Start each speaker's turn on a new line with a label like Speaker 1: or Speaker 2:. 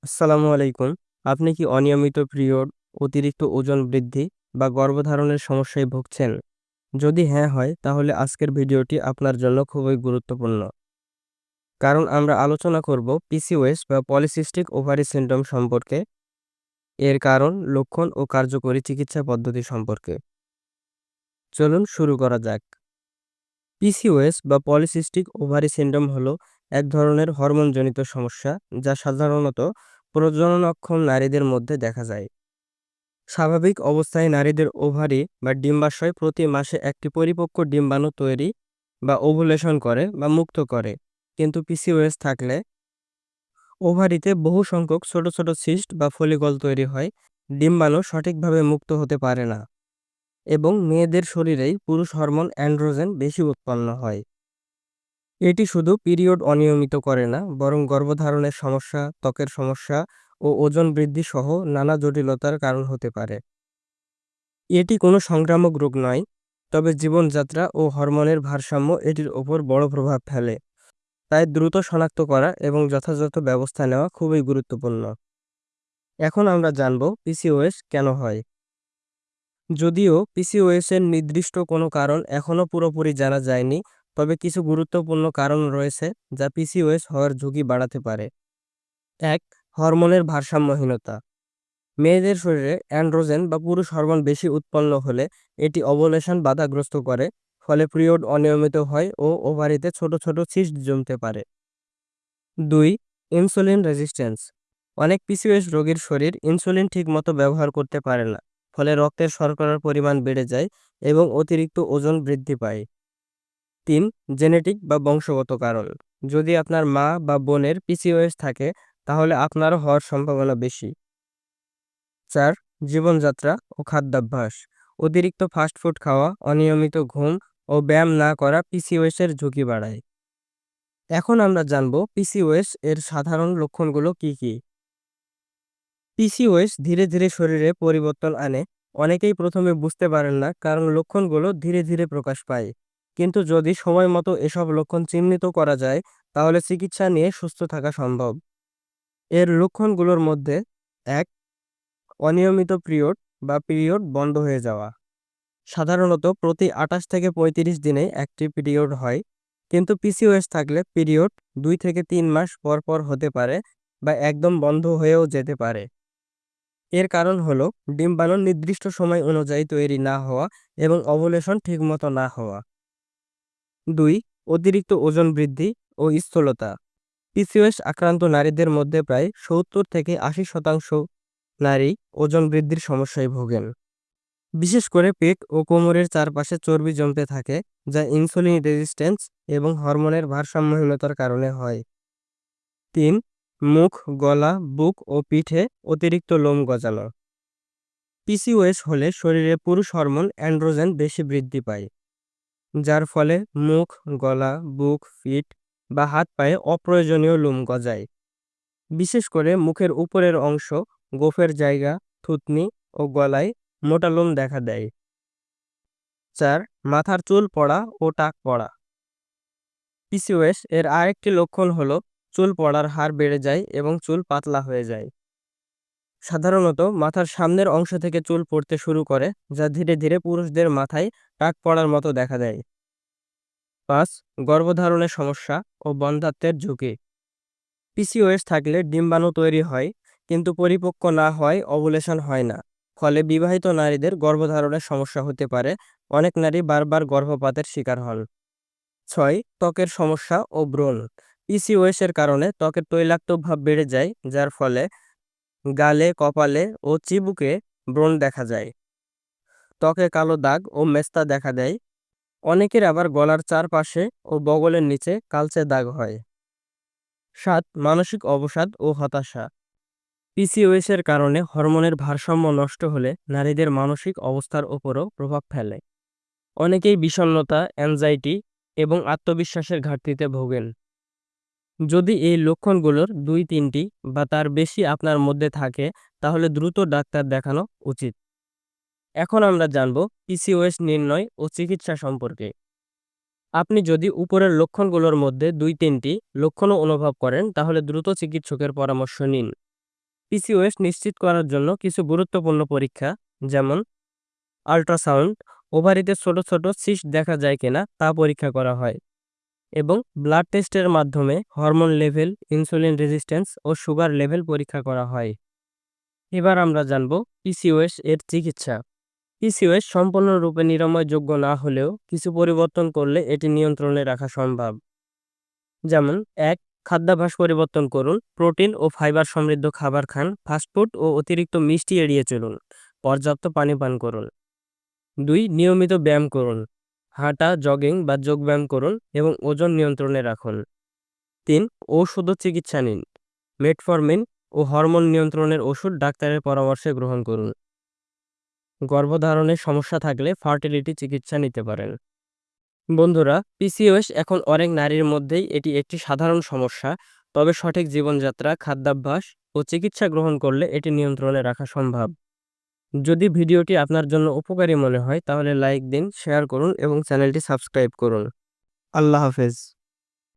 Speaker 1: আসসালামু আলাইকুম। আপনি কি অনিয়মিত পিরিয়ড, অতিরিক্ত ওজন বৃদ্ধি বা গর্ভধারণের সমস্যায় ভুগছেন? যদি হ্যাঁ হয়, তাহলে আজকের ভিডিওটি আপনার জন্য খুবই গুরুত্বপূর্ণ। কারণ আমরা আলোচনা করব পিসিওএস বা পলিসিস্টিক ওভারি সিনড্রোম সম্পর্কে, এর কারণ, লক্ষণ ও কার্যকরী চিকিৎসা পদ্ধতি সম্পর্কে। চলুন শুরু করা যাক। পিসিওএস বা পলিসিস্টিক ওভারি সিনড্রোম হলো এক ধরনের হরমোনজনিত সমস্যা যা সাধারণত প্রজননক্ষম নারীদের মধ্যে দেখা যায়। স্বাভাবিক অবস্থায় নারীদের ওভারি বা ডিম্বাশয় প্রতি মাসে একটি পরিপক্ক ডিম্বাণু তৈরি বা ওভুলেশন করে বা মুক্ত করে, কিন্তু পিসিওএস থাকলে ওভারিতে বহু সংখ্যক ছোট ছোট সিস্ট বা ফলিকল তৈরি হয়, ডিম্বাণু সঠিকভাবে মুক্ত হতে পারে না এবং মেয়েদের শরীরেই পুরুষ হরমোন অ্যান্ড্রোজেন বেশি উৎপন্ন হয়। এটি শুধু পিরিয়ড অনিয়মিত করে না, বরং গর্ভধারণের সমস্যা, ত্বকের সমস্যা ও ওজন বৃদ্ধি সহ নানা জটিলতার কারণ হতে পারে। এটি কোনো সংক্রামক রোগ নয়, তবে জীবনযাত্রা ও হরমোনের ভারসাম্য এটির ওপর বড় প্রভাব ফেলে। তাই দ্রুত শনাক্ত করা এবং যথাযথ ব্যবস্থা নেওয়া খুবই গুরুত্বপূর্ণ। এখন আমরা জানব পিসিওএস কেন হয়। যদিও পিসিওএস এর নির্দিষ্ট কোনো কারণ এখনও পুরোপুরি জানা যায়নি, তবে কিছু গুরুত্বপূর্ণ কারণ রয়েছে যা পিসিওএস হওয়ার ঝুঁকি বাড়াতে পারে। ১. হরমোনের ভারসাম্যহীনতা। মেয়েদের শরীরে অ্যান্ড্রোজেন বা পুরুষ হরমোন বেশি উৎপন্ন হলে এটি ওভুলেশন বাধাগ্রস্ত করে, ফলে পিরিয়ড অনিয়মিত হয় ও ওভারিতে ছোট ছোট সিস্ট জমতে পারে। ২. Insulin resistance. অনেক পিসিওএস রোগীর শরীর ইনসুলিন ঠিকমতো ব্যবহার করতে পারে না, ফলে রক্তের শর্করার পরিমাণ বেড়ে যায় এবং অতিরিক্ত ওজন বৃদ্ধি পায়। ৩. জেনেটিক বা বংশগত কারণ। যদি আপনার মা বা বোনের পিসিওএস থাকে, তাহলে আপনারও হওয়ার সম্ভাবনা বেশি। ৪. জীবনযাত্রা ও খাদ্যাভ্যাস। অতিরিক্ত ফাস্টফুড খাওয়া, অনিয়মিত ঘুম ও ব্যায়াম না করা পিসিওএস এর ঝুঁকি বাড়ায়। এখন আমরা জানব পিসিওএস এর সাধারণ লক্ষণগুলো কি কি। পিসিওএস ধীরে ধীরে শরীরে পরিবর্তন আনে। অনেকেই প্রথমে বুঝতে পারেন না, কারণ লক্ষণগুলো ধীরে ধীরে প্রকাশ পায়। কিন্তু যদি সময় মতো এসব লক্ষণ চিহ্নিত করা যায়, তাহলে চিকিৎসা নিয়ে সুস্থ থাকা সম্ভব। এর লক্ষণগুলোর মধ্যে: ১. অনিয়মিত পিরিয়ড বা পিরিয়ড বন্ধ হয়ে যাওয়া। সাধারণত প্রতি ২৮ থেকে ৩৫ দিনে একটি পিরিয়ড হয়, কিন্তু পিসিওএস থাকলে পিরিয়ড ২ থেকে ৩ মাস পর পর হতে পারে বা একদম বন্ধ হয়েও যেতে পারে। এর কারণ হলো ডিম্বাণু নির্দিষ্ট সময় অনুযায়ী তৈরি না হওয়া এবং ওভুলেশন ঠিকমতো না হওয়া। ২. অতিরিক্ত ওজন বৃদ্ধি ও স্থূলতা। পিসিওএস আক্রান্ত নারীদের মধ্যে প্রায় ৭০ থেকে ৮০% নারী ওজন বৃদ্ধির সমস্যায় ভোগেন। বিশেষ করে পেট ও কোমরের চারপাশে চর্বি জমতে থাকে, যা ইনসুলিন রেজিস্ট্যান্স এবং হরমোনের ভারসাম্যহীনতার কারণে হয়। ৩. মুখ, গলা, বুক ও পিঠে অতিরিক্ত লোম গজানো। পিসিওএস হলে শরীরে পুরুষ হরমোন অ্যান্ড্রোজেন বেশি বৃদ্ধি পায়, যার ফলে মুখ, গলা, বুক, পিঠ বা হাত পায়ে অপ্রয়োজনীয় লোম গজায়। বিশেষ করে মুখের উপরের অংশ, গোঁফের জায়গা, থুতনি ও গলায় মোটা লোম দেখা দেয়। ৪. মাথার চুল পড়া ও টাক পড়া। পিসিওএস এর আরেকটি লক্ষণ হলো চুল পড়ার হার বেড়ে যায় এবং চুল পাতলা হয়ে যায়। সাধারণত মাথার সামনের অংশ থেকে চুল পড়তে শুরু করে, যা ধীরে ধীরে পুরুষদের মাথায় টাক পড়ার মতো দেখা দেয়। ৫. গর্ভধারণের সমস্যা ও বন্ধ্যাত্বের ঝুঁকি। পিসিওএস থাকলে ডিম্বাণু তৈরি হয়, কিন্তু পরিপক্ক না হওয়ায় ওভুলেশন হয় না, ফলে বিবাহিত নারীদের গর্ভধারণের সমস্যা হতে পারে। অনেক নারী বারবার গর্ভপাতের শিকার হন। ৬. ত্বকের সমস্যা ও ব্রণ। পিসিওএস এর কারণে ত্বকের তৈলাক্ত ভাব বেড়ে যায়, যার ফলে গালে, কপালে ও চিবুকে ব্রণ দেখা যায়। ত্বকে কালো দাগ ও মেস্তা দেখা দেয়। অনেকের আবার গলার চারপাশে ও বগলের নিচে কালচে দাগ হয়। ৭. মানসিক অবসাদ ও হতাশা। পিসিওএস এর কারণে হরমোনের ভারসাম্য নষ্ট হলে নারীদের মানসিক অবস্থার উপরও প্রভাব ফেলে। অনেকেই বিষণ্ণতা, অ্যাংজাইটি এবং আত্মবিশ্বাসের ঘাটতিতে ভোগেন। যদি এই লক্ষণগুলোর ২-৩টি বা তার বেশি আপনার মধ্যে থাকে, তাহলে দ্রুত ডাক্তার দেখানো উচিত। এখন আমরা জানব পিসিওএস নির্ণয় ও চিকিৎসা সম্পর্কে। আপনি যদি উপরের লক্ষণগুলোর মধ্যে ২-৩টি লক্ষণও অনুভব করেন, তাহলে দ্রুত চিকিৎসকের পরামর্শ নিন। পিসিওএস নিশ্চিত করার জন্য কিছু গুরুত্বপূর্ণ পরীক্ষা যেমন আল্ট্রাসাউন্ড, ওভারিতে ছোট ছোট সিস্ট দেখা যায় কিনা তা পরীক্ষা করা হয় এবং ব্লাড টেস্টের মাধ্যমে হরমোন লেভেল, ইনসুলিন রেজিস্ট্যান্স ও সুগার লেভেল পরীক্ষা করা হয়। এবার আমরা জানব পিসিওএস এর চিকিৎসা। পিসিওএস সম্পূর্ণরূপে নিরাময়যোগ্য না হলেও কিছু পরিবর্তন করলে এটি নিয়ন্ত্রণে রাখা সম্ভব। যেমন ১. খাদ্যাভ্যাস পরিবর্তন করুন। প্রোটিন ও ফাইবার সমৃদ্ধ খাবার খান। ফাস্টফুড ও অতিরিক্ত মিষ্টি এড়িয়ে চলুন। পর্যাপ্ত পানি পান করুন। ২. নিয়মিত ব্যায়াম করুন। হাঁটা, জগিং বা যোগব্যায়াম করুন এবং ওজন নিয়ন্ত্রণে রাখুন। ৩. ঔষধ ও চিকিৎসা নিন। মেটফরমিন ও হরমোন নিয়ন্ত্রণের ওষুধ ডাক্তারের পরামর্শে গ্রহণ করুন। গর্ভধারণের সমস্যা থাকলে ফার্টিলিটি চিকিৎসা নিতে পারেন। বন্ধুরা, পিসিওএস এখন অনেক নারীর মধ্যেই এটি একটি সাধারণ সমস্যা। তবে সঠিক জীবনযাত্রা, খাদ্যাভ্যাস ও চিকিৎসা গ্রহণ করলে এটি নিয়ন্ত্রণে রাখা সম্ভব। যদি ভিডিওটি আপনার জন্য উপকারী মনে হয় তাহলে লাইক দিন, শেয়ার করুন এবং চ্যানেলটি সাবস্ক্রাইব করুন। আল্লাহ হাফেজ।